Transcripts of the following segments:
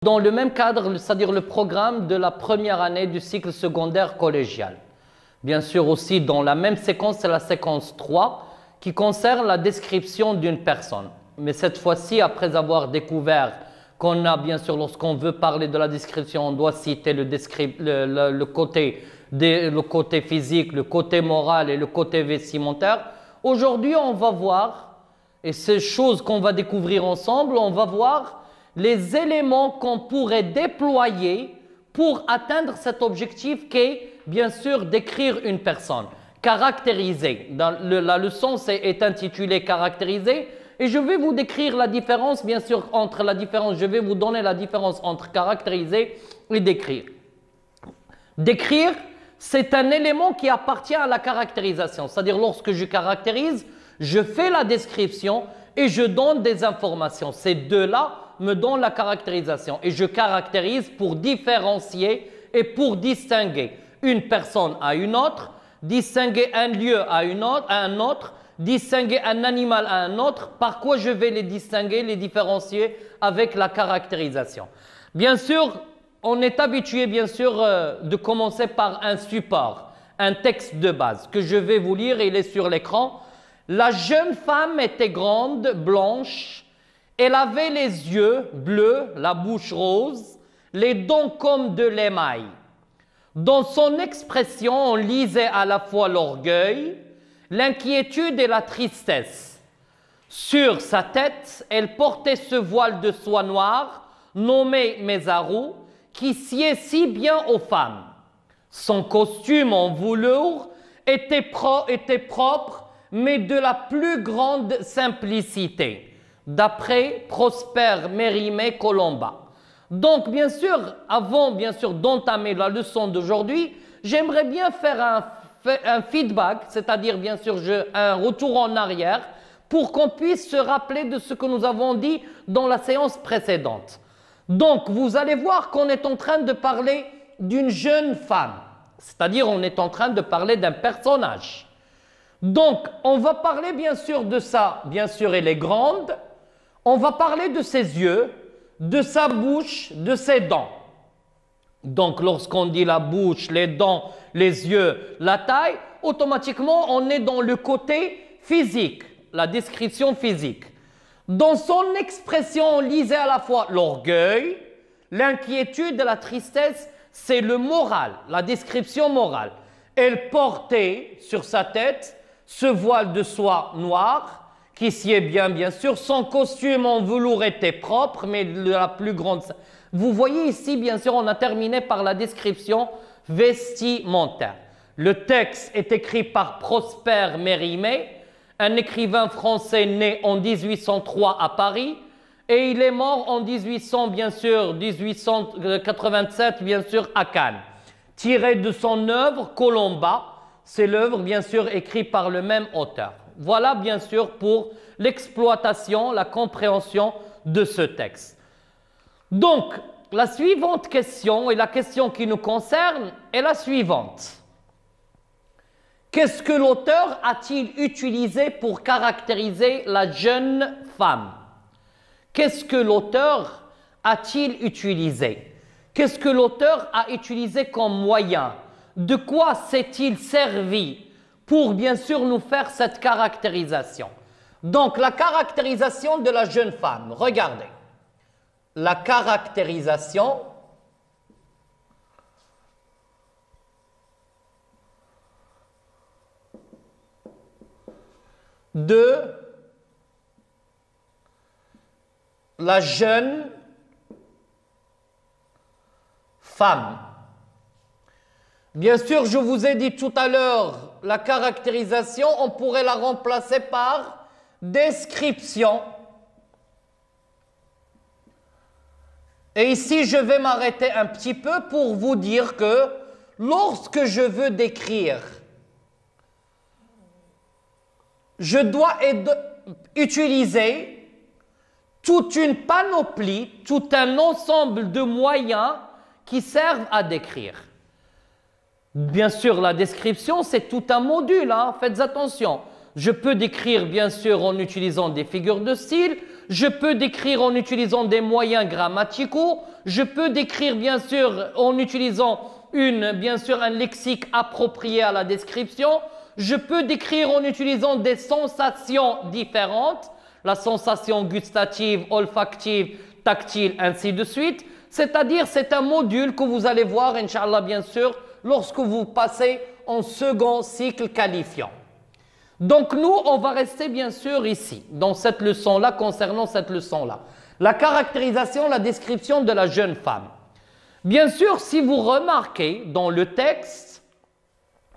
dans le même cadre, c'est-à-dire le programme de la première année du cycle secondaire collégial. Bien sûr aussi dans la même séquence, c'est la séquence 3 qui concerne la description d'une personne. Mais cette fois-ci, après avoir découvert qu'on a bien sûr, lorsqu'on veut parler de la description, on doit citer le côté physique, le côté moral et le côté vestimentaire. Aujourd'hui, on va voir, et ces choses qu'on va découvrir ensemble, on va voir les éléments qu'on pourrait déployer pour atteindre cet objectif qui est, bien sûr, décrire une personne, caractériser. La leçon est intitulée « Caractériser » et je vais vous décrire la différence, bien sûr, je vais vous donner la différence entre caractériser et décrire. Décrire, c'est un élément qui appartient à la caractérisation, c'est-à-dire lorsque je caractérise, je fais la description et je donne des informations. Ces deux-là me donnent la caractérisation et je caractérise pour différencier et pour distinguer une personne à une autre, distinguer un lieu à un autre, distinguer un animal à un autre. Par quoi je vais les distinguer, les différencier avec la caractérisation? Bien sûr, on est habitué bien sûr de commencer par un support, un texte de base que je vais vous lire, il est sur l'écran. La jeune femme était grande, blanche, elle avait les yeux bleus, la bouche rose, les dents comme de l'émail. Dans son expression, on lisait à la fois l'orgueil, l'inquiétude et la tristesse. Sur sa tête, elle portait ce voile de soie noire, nommé Mézarou, qui sied si bien aux femmes. Son costume en velours était propre, mais de la plus grande simplicité, d'après Prosper Mérimée Colomba. Donc, bien sûr, avant d'entamer la leçon d'aujourd'hui, j'aimerais bien faire un feedback, c'est-à-dire bien sûr un retour en arrière, pour qu'on puisse se rappeler de ce que nous avons dit dans la séance précédente. Donc, vous allez voir qu'on est en train de parler d'une jeune femme, c'est-à-dire on est en train de parler d'un personnage. Donc, on va parler bien sûr de ça, bien sûr elle est grande, on va parler de ses yeux, de sa bouche, de ses dents. Donc, lorsqu'on dit la bouche, les dents, les yeux, la taille, automatiquement, on est dans le côté physique, la description physique. Dans son expression, on lisait à la fois l'orgueil, l'inquiétude et la tristesse, c'est le moral, la description morale. Elle portait sur sa tête ce voile de soie noire, qui sied bien sûr. Son costume en velours était propre, mais de la plus grande. Vous voyez ici, bien sûr, on a terminé par la description vestimentaire. Le texte est écrit par Prosper Mérimée, un écrivain français né en 1803 à Paris, et il est mort en 1887, bien sûr, à Cannes. Tiré de son œuvre Colomba, c'est l'œuvre, bien sûr, écrite par le même auteur. Voilà, bien sûr, pour l'exploitation, la compréhension de ce texte. Donc, la suivante question, et la question qui nous concerne, est la suivante. Qu'est-ce que l'auteur a-t-il utilisé pour caractériser la jeune femme? Qu'est-ce que l'auteur a-t-il utilisé? Qu'est-ce que l'auteur a utilisé comme moyen? De quoi s'est-il servi pour bien sûr nous faire cette caractérisation? Donc la caractérisation de la jeune femme, regardez. La caractérisation de la jeune femme. Bien sûr, je vous ai dit tout à l'heure, la caractérisation, on pourrait la remplacer par description. Et ici, je vais m'arrêter un petit peu pour vous dire que lorsque je veux décrire, je dois utiliser toute une panoplie, tout un ensemble de moyens qui servent à décrire. Bien sûr, la description, c'est tout un module, hein, faites attention. Je peux décrire, bien sûr, en utilisant des figures de style. je peux décrire en utilisant des moyens grammaticaux, je peux décrire bien sûr en utilisant bien sûr un lexique approprié à la description, je peux décrire en utilisant des sensations différentes, la sensation gustative, olfactive, tactile, ainsi de suite. C'est-à-dire, c'est un module que vous allez voir, Inch'Allah, bien sûr, lorsque vous passez en second cycle qualifiant. Donc, nous, on va rester, bien sûr, ici, dans cette leçon-là, concernant cette leçon-là. La caractérisation, la description de la jeune femme. Bien sûr, si vous remarquez dans le texte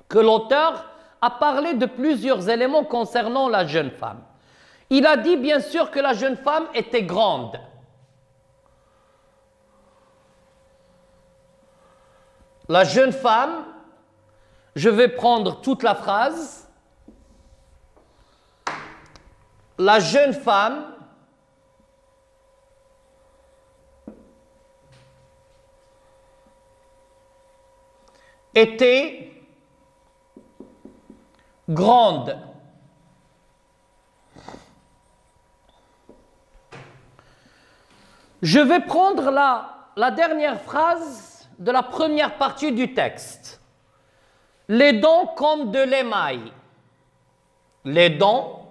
que l'auteur a parlé de plusieurs éléments concernant la jeune femme. Il a dit, bien sûr, que la jeune femme était grande. La jeune femme, je vais prendre toute la phrase. La jeune femme était grande. Je vais prendre la dernière phrase de la première partie du texte. Les dents comme de l'émail. Les dents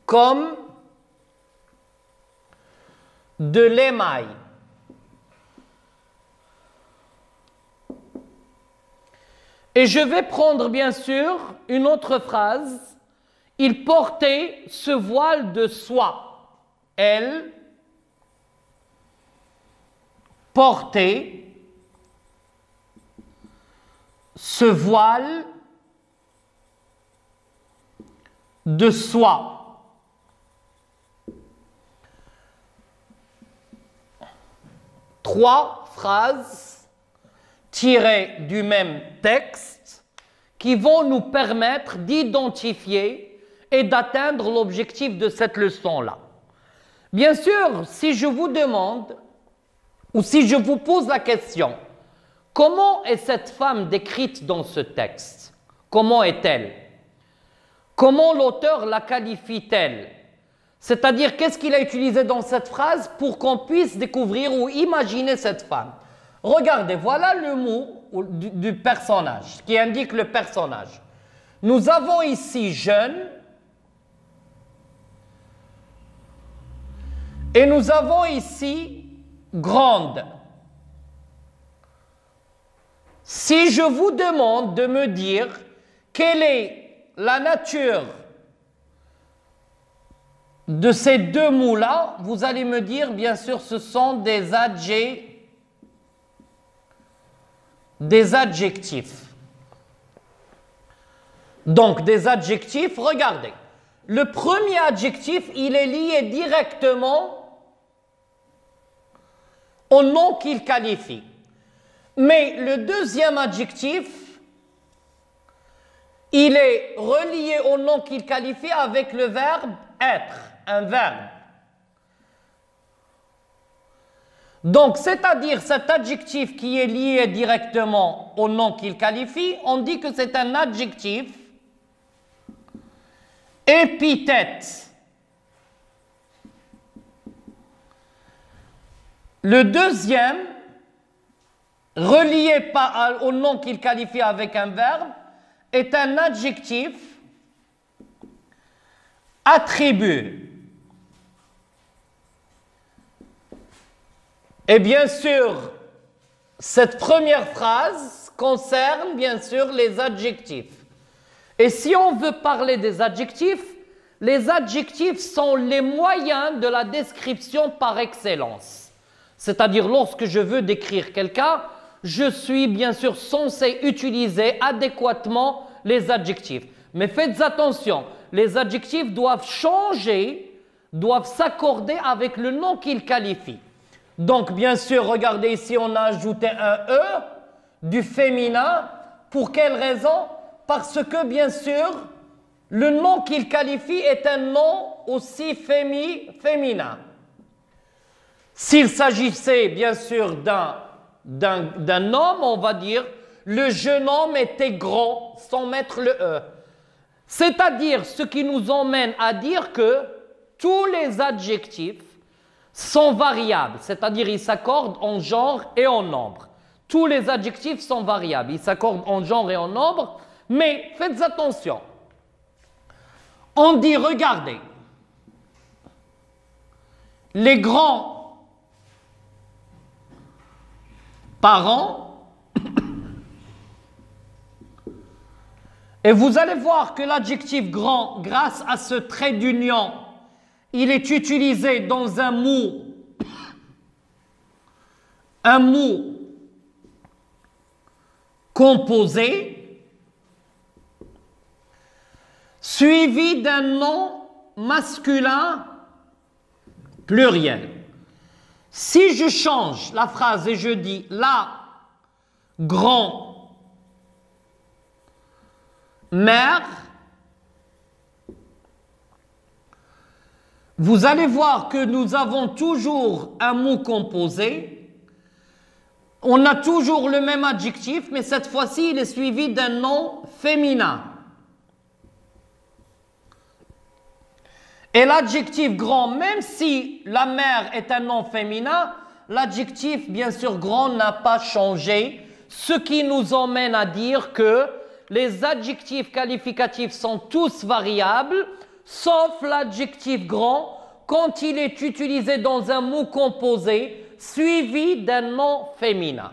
comme de l'émail. Et je vais prendre bien sûr une autre phrase. Il portait ce voile de soie. Elle portait ce voile de soie. Trois phrases tirées du même texte qui vont nous permettre d'identifier et d'atteindre l'objectif de cette leçon-là. Bien sûr, si je vous demande ou si je vous pose la question, comment est cette femme décrite dans ce texte? Comment est-elle? Comment l'auteur la qualifie-t-elle? C'est-à-dire, qu'est-ce qu'il a utilisé dans cette phrase pour qu'on puisse découvrir ou imaginer cette femme? Regardez, voilà le mot du personnage, qui indique le personnage. Nous avons ici jeune et nous avons ici grande. Si je vous demande de me dire quelle est la nature de ces deux mots-là, vous allez me dire, bien sûr, ce sont des adjectifs. Donc, des adjectifs, regardez. Le premier adjectif, il est lié directement au nom qu'il qualifie. Mais le deuxième adjectif, il est relié au nom qu'il qualifie avec le verbe être, un verbe. Donc, c'est-à-dire cet adjectif qui est lié directement au nom qu'il qualifie, on dit que c'est un adjectif épithète. Le deuxième, relié au nom qu'il qualifie avec un verbe, est un adjectif attribut. Et bien sûr, cette première phrase concerne bien sûr les adjectifs. Et si on veut parler des adjectifs, les adjectifs sont les moyens de la description par excellence. C'est-à-dire, lorsque je veux décrire quelqu'un, je suis bien sûr censé utiliser adéquatement les adjectifs. Mais faites attention, les adjectifs doivent changer, doivent s'accorder avec le nom qu'ils qualifient. Donc, bien sûr, regardez ici, on a ajouté un « e » du féminin. Pour quelle raison? Parce que, bien sûr, le nom qu'il qualifie est un nom aussi féminin. S'il s'agissait, bien sûr, d'un homme, on va dire « le jeune homme était grand » sans mettre le « e ». C'est-à-dire, ce qui nous emmène à dire que tous les adjectifs sont variables, c'est-à-dire ils s'accordent en genre et en nombre. Tous les adjectifs sont variables, ils s'accordent en genre et en nombre, mais faites attention. On dit, regardez, les grands-parents, et vous allez voir que l'adjectif grand, grâce à ce trait d'union, il est utilisé dans un mot composé, suivi d'un nom masculin pluriel. Si je change la phrase et je dis la grand-mère, vous allez voir que nous avons toujours un mot composé. On a toujours le même adjectif, mais cette fois-ci, il est suivi d'un nom féminin. Et l'adjectif grand, même si la mère est un nom féminin, l'adjectif, bien sûr, grand n'a pas changé, ce qui nous emmène à dire que les adjectifs qualificatifs sont tous variables, sauf l'adjectif grand quand il est utilisé dans un mot composé suivi d'un nom féminin.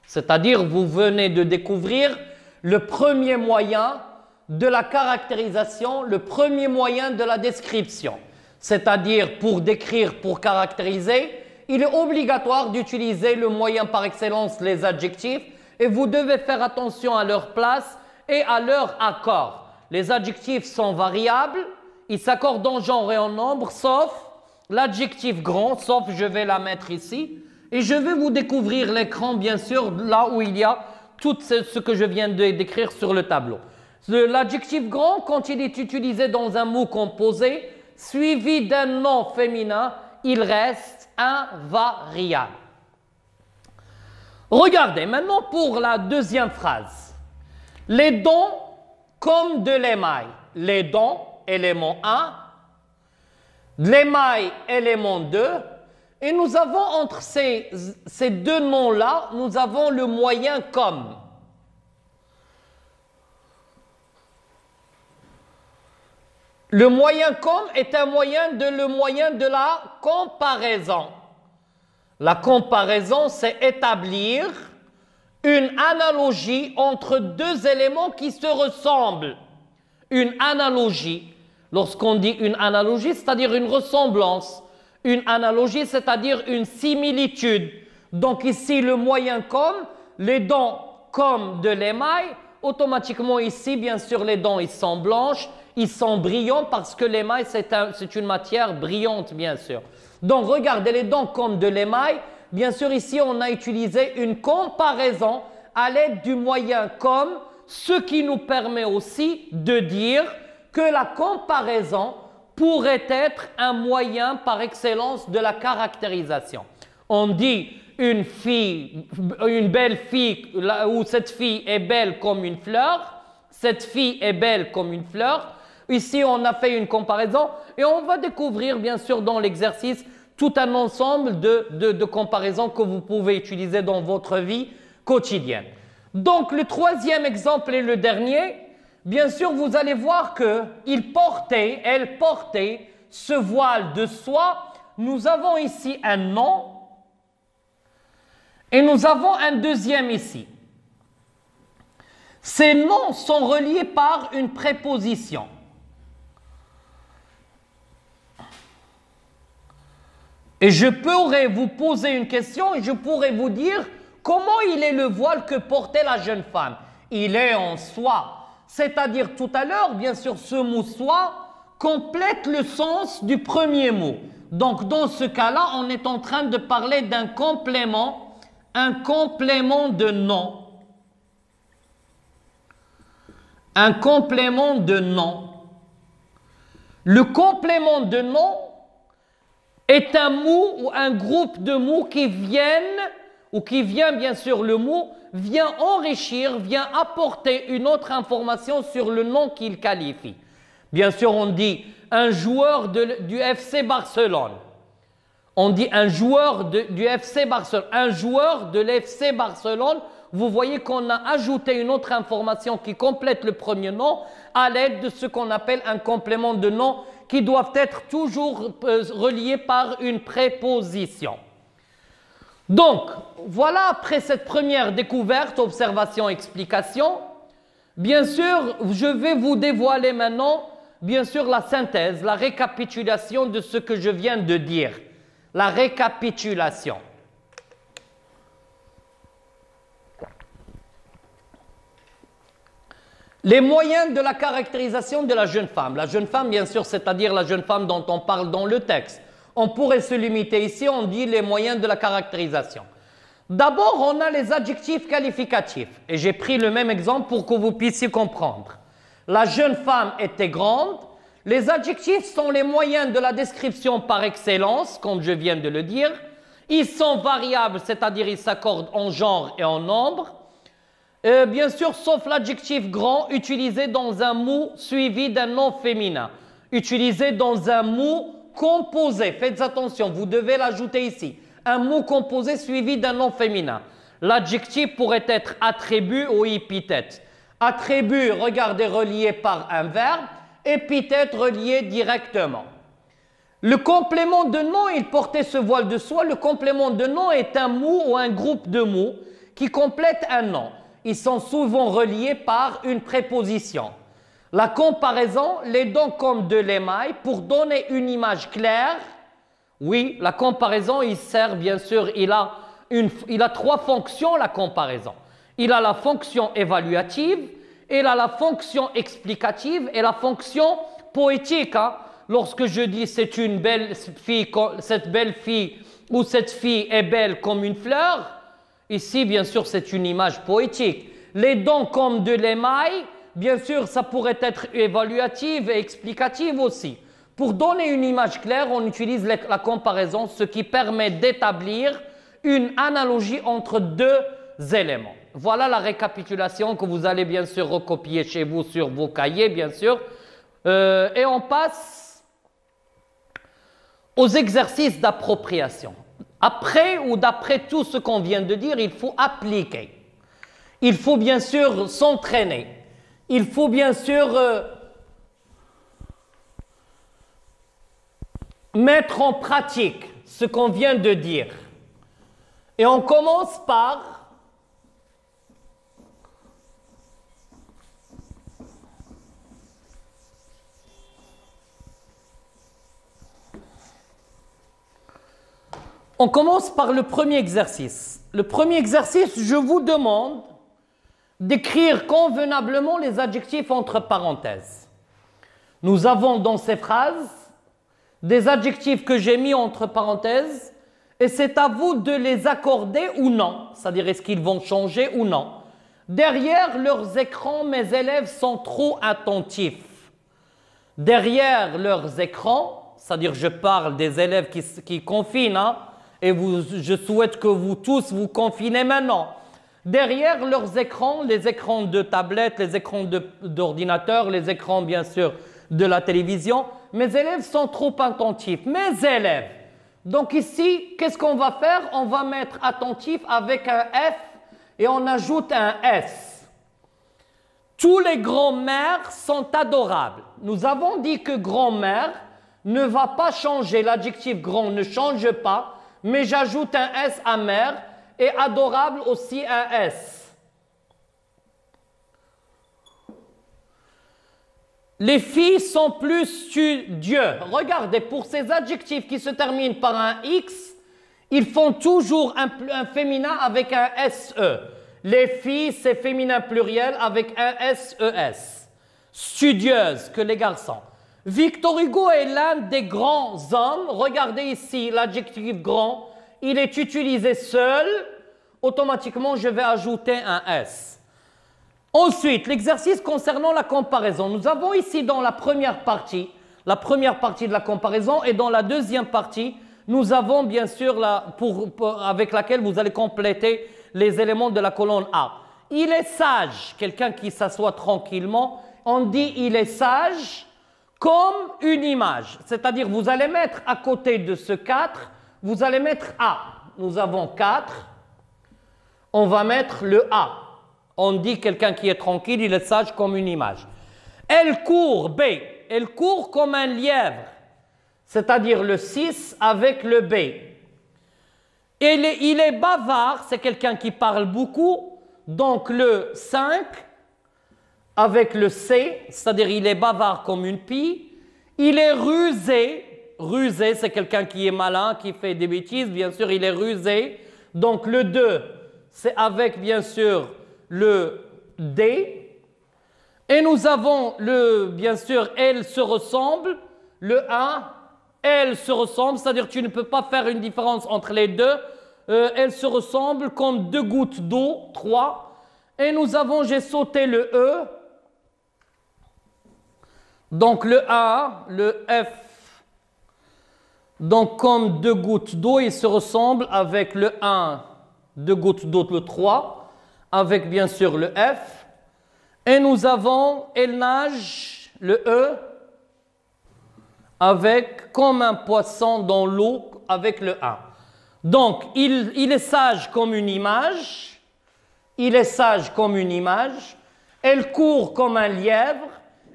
C'est-à-dire, vous venez de découvrir le premier moyen de la caractérisation, le premier moyen de la description. C'est-à-dire, pour décrire, pour caractériser, il est obligatoire d'utiliser le moyen par excellence, les adjectifs, et vous devez faire attention à leur place et à leur accord. Les adjectifs sont variables, ils s'accordent en genre et en nombre, sauf l'adjectif grand, sauf je vais la mettre ici, et je vais vous découvrir l'écran, bien sûr, là où il y a tout ce que je viens de décrire sur le tableau. L'adjectif grand, quand il est utilisé dans un mot composé, suivi d'un nom féminin, il reste invariable. Regardez maintenant pour la deuxième phrase. Les dents comme de l'émail. Les dents, élément 1. L'émail, élément 2. Et nous avons entre ces deux noms-là, nous avons le moyen comme. Le moyen comme est le moyen de la comparaison. La comparaison, c'est établir une analogie entre deux éléments qui se ressemblent. Une analogie, lorsqu'on dit une analogie, c'est-à-dire une ressemblance. Une analogie, c'est-à-dire une similitude. Donc ici, le moyen comme, les dents comme de l'émail, automatiquement ici, bien sûr, les dents, ils sont blanches, ils sont brillants parce que l'émail, c'est une matière brillante, bien sûr. Donc, regardez les dents comme de l'émail. Bien sûr, ici, on a utilisé une comparaison à l'aide du moyen comme, ce qui nous permet aussi de dire que la comparaison pourrait être un moyen par excellence de la caractérisation. On dit une belle fille, ou cette fille est belle comme une fleur, cette fille est belle comme une fleur. Ici, on a fait une comparaison et on va découvrir, bien sûr, dans l'exercice, tout un ensemble de comparaisons que vous pouvez utiliser dans votre vie quotidienne. Donc, le troisième exemple et le dernier, bien sûr, vous allez voir qu'elle portait ce voile de soie. Nous avons ici un nom et nous avons un deuxième ici. Ces noms sont reliés par une préposition. Et je pourrais vous poser une question et je pourrais vous dire comment il est le voile que portait la jeune femme. Il est en soie. C'est-à-dire tout à l'heure, bien sûr, ce mot soie complète le sens du premier mot. Donc dans ce cas-là, on est en train de parler d'un complément, un complément de nom. Un complément de nom. Le complément de nom est un mot ou un groupe de mots qui viennent, ou qui vient bien sûr le mot, vient enrichir, vient apporter une autre information sur le nom qu'il qualifie. Bien sûr, on dit un joueur du FC Barcelone. On dit un joueur du FC Barcelone. Un joueur de l'FC Barcelone. Vous voyez qu'on a ajouté une autre information qui complète le premier nom à l'aide de ce qu'on appelle un complément de nom qui doivent être toujours reliés par une préposition. Donc, voilà après cette première découverte, observation, explication. Bien sûr, je vais vous dévoiler maintenant, bien sûr, la synthèse, la récapitulation de ce que je viens de dire. La récapitulation. Les moyens de la caractérisation de la jeune femme. La jeune femme, bien sûr, c'est-à-dire la jeune femme dont on parle dans le texte. On pourrait se limiter ici, on dit les moyens de la caractérisation. D'abord, on a les adjectifs qualificatifs. Et j'ai pris le même exemple pour que vous puissiez comprendre. La jeune femme était grande. Les adjectifs sont les moyens de la description par excellence, comme je viens de le dire. Ils sont variables, c'est-à-dire ils s'accordent en genre et en nombre. Bien sûr, sauf l'adjectif grand, utilisé dans un mot suivi d'un nom féminin. Utilisé dans un mot composé. Faites attention, vous devez l'ajouter ici. Un mot composé suivi d'un nom féminin. L'adjectif pourrait être attribut ou épithète. Attribut, regardez, relié par un verbe. Épithète, relié directement. Le complément de nom, il portait ce voile de soie. Le complément de nom est un mot ou un groupe de mots qui complète un nom. Ils sont souvent reliés par une préposition. La comparaison, les dons comme de l'émail pour donner une image claire. Oui, la comparaison, il sert bien sûr, il a trois fonctions, la comparaison. Il a la fonction évaluative, il a la fonction explicative et la fonction poétique. Hein. Lorsque je dis c'est une belle fille, cette belle fille ou cette fille est belle comme une fleur, ici, bien sûr, c'est une image poétique. Les dons comme de l'émail, bien sûr, ça pourrait être évaluative et explicative aussi. Pour donner une image claire, on utilise la comparaison, ce qui permet d'établir une analogie entre deux éléments. Voilà la récapitulation que vous allez bien sûr recopier chez vous sur vos cahiers, bien sûr. Et on passe aux exercices d'appropriation. Après ou d'après tout ce qu'on vient de dire, il faut appliquer. Il faut bien sûr s'entraîner. Il faut bien sûr mettre en pratique ce qu'on vient de dire. Et on commence par le premier exercice. Le premier exercice, je vous demande d'écrire convenablement les adjectifs entre parenthèses. Nous avons dans ces phrases des adjectifs que j'ai mis entre parenthèses et c'est à vous de les accorder ou non, c'est-à-dire est-ce qu'ils vont changer ou non. Derrière leurs écrans, mes élèves sont trop attentifs. Derrière leurs écrans, c'est-à-dire je parle des élèves qui confinent, hein, et je souhaite que vous tous vous confinez maintenant. Derrière leurs écrans, les écrans de tablette, les écrans d'ordinateur, les écrans bien sûr de la télévision, mes élèves sont trop attentifs. Mes élèves. Donc ici, qu'est-ce qu'on va faire? On va mettre attentif avec un F et on ajoute un S. Tous les grands-mères sont adorables. Nous avons dit que grand-mère ne va pas changer. L'adjectif grand ne change pas. Mais j'ajoute un S à mère et adorable aussi un S. Les filles sont plus studieuses. Regardez, pour ces adjectifs qui se terminent par un X, ils font toujours un féminin avec un SE. Les filles, c'est féminin pluriel avec un SES. Studieuses que les garçons. Victor Hugo est l'un des grands hommes. Regardez ici l'adjectif grand. Il est utilisé seul. Automatiquement, je vais ajouter un S. Ensuite, l'exercice concernant la comparaison. Nous avons ici dans la première partie de la comparaison et dans la deuxième partie, nous avons bien sûr avec laquelle vous allez compléter les éléments de la colonne A. Il est sage, quelqu'un qui s'assoit tranquillement. On dit il est sage. comme une image. C'est-à-dire, vous allez mettre à côté de ce 4, vous allez mettre A. Nous avons 4. On va mettre le A. On dit quelqu'un qui est tranquille, il est sage comme une image. Elle court, B. Elle court comme un lièvre. C'est-à-dire le 6 avec le B. Il est bavard, c'est quelqu'un qui parle beaucoup. Donc le 5 avec le C, c'est-à-dire il est bavard comme une pie. Il est rusé. Rusé, c'est quelqu'un qui est malin, qui fait des bêtises. Bien sûr, il est rusé. Donc le 2, c'est avec bien sûr le D. Et nous avons bien sûr, elle se ressemble. Le 1, elle se ressemble, c'est-à-dire tu ne peux pas faire une différence entre les deux. Elles se ressemblent comme 2 gouttes d'eau, 3. Et nous avons, j'ai sauté le E. Donc le A, le F. Donc comme 2 gouttes d'eau, ils se ressemblent avec le 1, 2 gouttes d'eau, le 3. Avec bien sûr le F. Et nous avons, elle nage, le E. Avec comme un poisson dans l'eau, avec le 1. Donc, il est sage comme une image. Il est sage comme une image. Elle court comme un lièvre.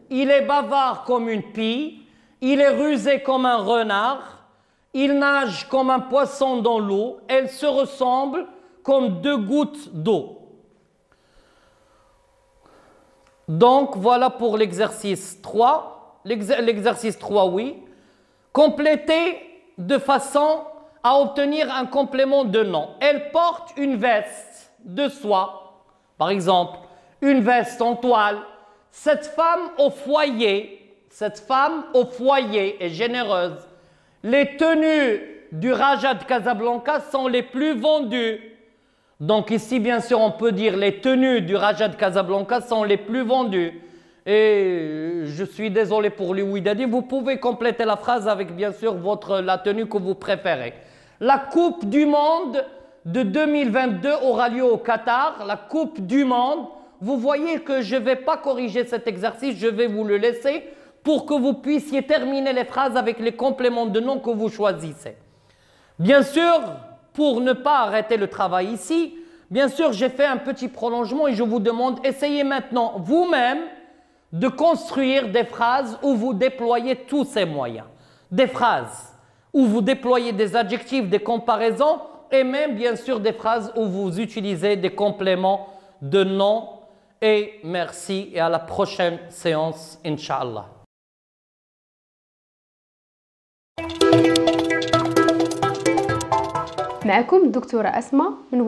Il est bavard comme une pie. Il est rusé comme un renard. Il nage comme un poisson dans l'eau. Elle se ressemble comme 2 gouttes d'eau. Donc, voilà pour l'exercice 3. L'exercice 3, oui. Compléter de façon à obtenir un complément de nom. Elle porte une veste de soie, par exemple, une veste en toile. Cette femme au foyer est généreuse. Les tenues du Raja de Casablanca sont les plus vendues. Donc ici, bien sûr, on peut dire les tenues du Raja de Casablanca sont les plus vendues. Et je suis désolé pour lui, Ouidadi, vous pouvez compléter la phrase avec, bien sûr, la tenue que vous préférez. La Coupe du Monde de 2022 aura lieu au Qatar. La Coupe du Monde, vous voyez que je ne vais pas corriger cet exercice, je vais vous le laisser pour que vous puissiez terminer les phrases avec les compléments de nom que vous choisissez. Bien sûr, pour ne pas arrêter le travail ici, bien sûr, j'ai fait un petit prolongement et je vous demande, essayez maintenant vous-même de construire des phrases où vous déployez tous ces moyens. Des phrases où vous déployez des adjectifs, des comparaisons et même bien sûr des phrases où vous utilisez des compléments de nom. Et merci et à la prochaine séance, Inch'Allah. معكم الدكتورة أسماء من